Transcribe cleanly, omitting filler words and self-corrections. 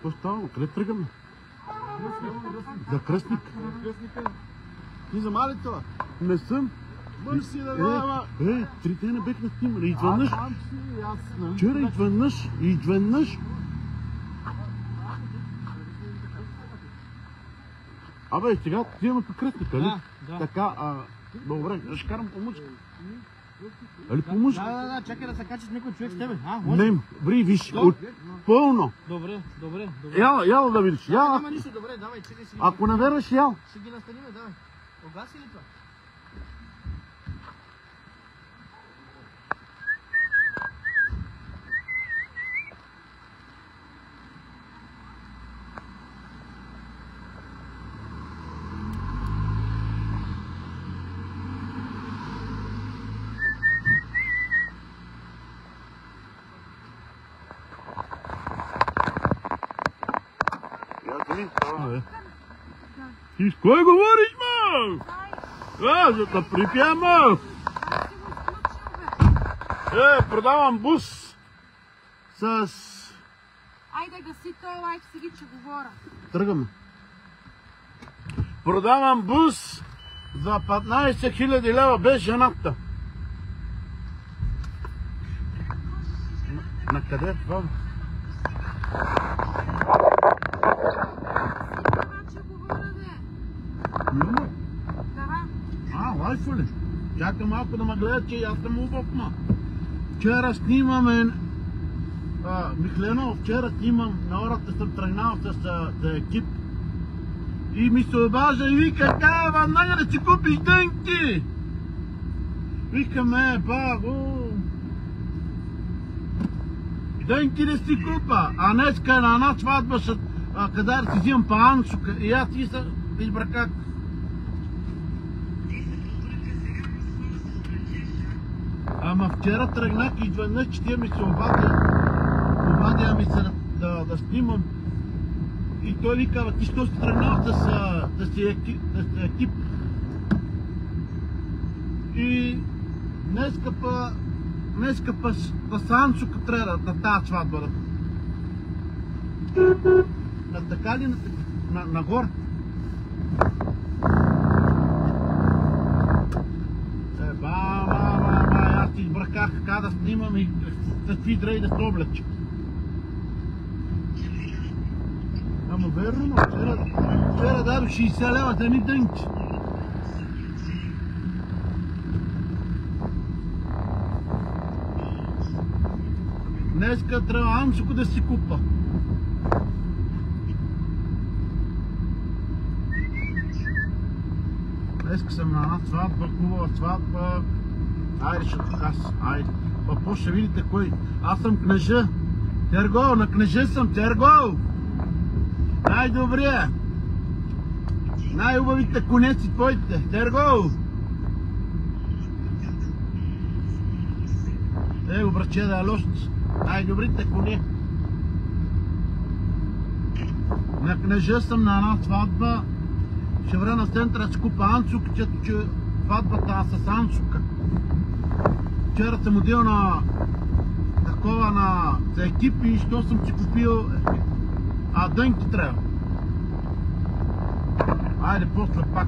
Какво става? Къде тръгаме? За кръстник. Ти за мали това? Не съм. Мъж си да глава. 3 дена бех на снимане. Изведнъж. Ясно. Вчера изведнъж. Абе, сега отиваме по кръстника, ли? Да. Така, добре, ще карам по мъжка. Али по мъжка? Да, чакай да се качиш някой човек с тебе. Не, виж, пълно. Добре. Яла да видиш. Няма нищо, добре, давай, чакай си. Ако не верваш, ял. Ще ги настаниме, давай. Огаси ли това? Ти с кой говориш, ма? За да припя, ма. Продавам бус с... Айде гаси той лайк сега, че говоря. Тръгаме. Продавам бус за 15 000 лева без жената. На къде това? Няма. Лайфо ли? Чакай малко да ме гледат, че аз съм убав, ма. Вчера снимаме... Михлено, вчера снимам, на ората съм тръгнал с екип. И ми се обажда и вика, веднага да си купиш дънки! Викаме, дънки да си купа, а днеска на една сватба, къде да си взимам по Ансука. И аз ти се избраках. Ама вчера тръгнах и изведнъж, че тия ми се обадя ми се да снимам. И той вика, ти що си тръгнал да си екип. И днеска па с Ансука трябва на тази сватба. На така ли? Нагоре? Аз ти избраках как да снимам и какви дрей да се облеча. Ама верно, но вчера дадох 60 лева за едни дънки. Днеска трябва Ансуко да си купа. Днеска съм на една сватба, хубава сватба. Айде ще аз, айде. Па ще видите кой. Аз съм кнежа. Терго, на кнежа съм, Терго! Най-добрия! Най-убавите конеци твоите, Терго! Братче, да е лост. Най-добрите коне. На кнежа съм на една сватба. Ще вра на центъра с купа Ансук, че сватбата с Ансука. Вчера съм отдел на такова за екипи и що съм си купил дънки трябва. Айде после пак.